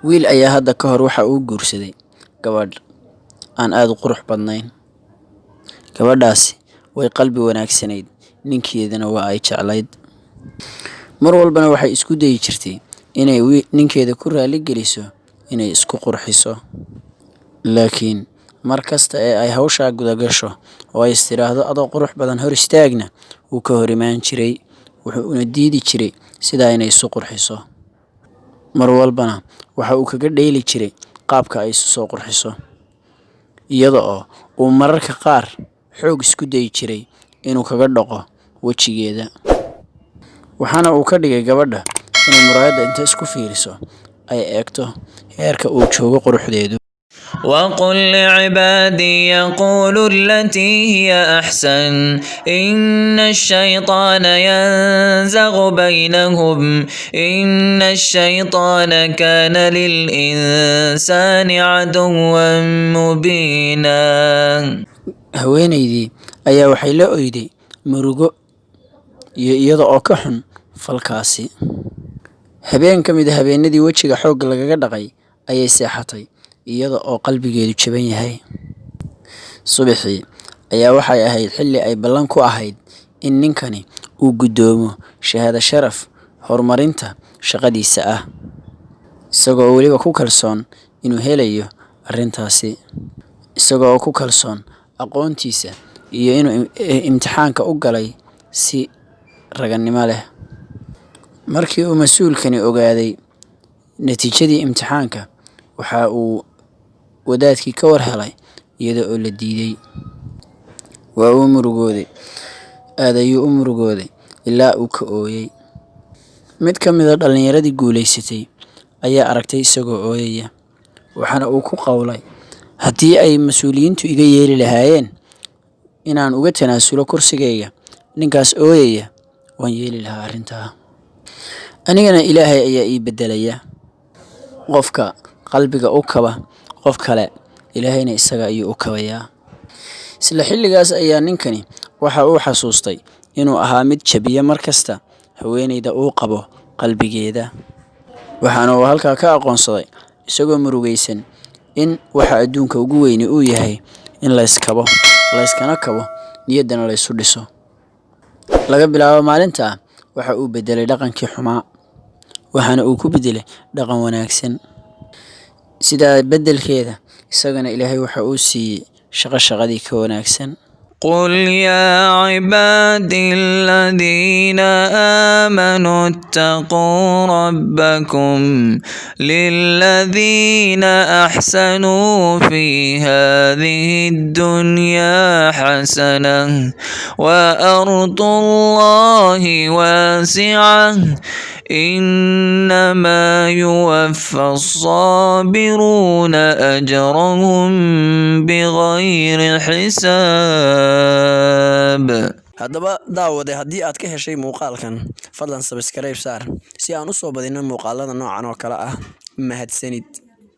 Wiil ayaa hadda ka hor waxa uu guursaday gabadh aan aad u qurux badnayn. Gabadhaasi way qalbi wanaagsanayd, ninkeedana waa ay jeclayd. Mar walbana waxay isku dayi jirtay inay ninkeeda ku raali geliso inay isku qurxiso. Laakiin mar kasta ee ay hawshaa guda gasho oo ay istiraahdo adoo qurux badan hor istaagna, wuu ka hor imaan jiray, wuxuuna diidi jiray sidaa inay isu qurxiso. Mar walbana waxa uu kaga dheeli jiray qaabka ay isu soo qurxiso, iyada oo uu mararka qaar xoog isku dayi jiray inuu kaga dhaqo wejigeeda. Waxaana uu ka dhigay gabadha inay muraayadda inta isku fiiriso ay eegto heerka uu joogo quruxdeedu. وقل لعبادي يقولوا التي هي أحسن إن الشيطان ينزغ بينهم إن الشيطان كان للإنسان عدوا مبينا. Haweenaydii ayaa waxay la oyday murugo iyo iyada oo ka xun falkaasi. Habeen ka mid ah habeenadii wejiga xoog lagaga dhaqay ayay seexatay iyada oo qalbigeedu jaban yahay. Subaxii ayaa waxay ahayd xilli ay ballan ku ahayd in ninkani uu guddoomo shahaado sharaf horumarinta shaqadiisa ah, isagoo weliba ku kalsoon inuu helayo arrintaasi, isagoo ku kalsoon aqoontiisa iyo inuu imtixaanka u galay si raganimo leh. Markii uu mas'uulkani ogaaday natiijadii imtixaanka, waxa uu wadaadkii ka war helay iyada oo la diiday. Waa uu murugooday, aad ayuu u murugooday ilaa uu ka ooyay. Mid ka mid ah dhalinyaradii guulaysatay ayaa aragtay isagoo ooyaya, waxaana uu ku qowlay, haddii ay mas'uuliyiintu iga yeeli lahaayeen inaan uga tanaasulo kursigayga ninkaas ooyaya, waan yeeli lahaa arrintaa. Anigana Ilaahay ayaa ii beddelaya. Qofka qalbiga u kaba qof kale, Ilaahayna isaga ayuu u kabayaa. Isla xilligaas ayaa ninkani waxa uu xasuustay inuu ahaa mid jabiya mar kasta haweenayda uu qabo qalbigeeda. Waxaana uu halkaa ka aqoonsaday isagoo murugaysan in waxa adduunka ugu weyni uu yahay in la iskana kabo, niyaddana la isu dhiso. Laga bilaabo maalintaa waxa uu beddelay dhaqankii xumaa, waxaana uu ku beddelay dhaqan wanaagsan. Sidaa beddelkeeda isagana Ilaahay waxa uu siiyey shaqadii ka wanaagsan. قل يا عبادي الذين آمنوا اتقوا ربكم للذين أحسنوا في هذه الدنيا حسنة وأرض الله واسعة إنما يوفى الصابرون أجرهم بغير حساب. haddaba daawade haddii aad ka heshay muuqaalkan, fadlan subscribe saar si aan u soo badino muuqaalada noocan oo kale ah. Mahadsanid.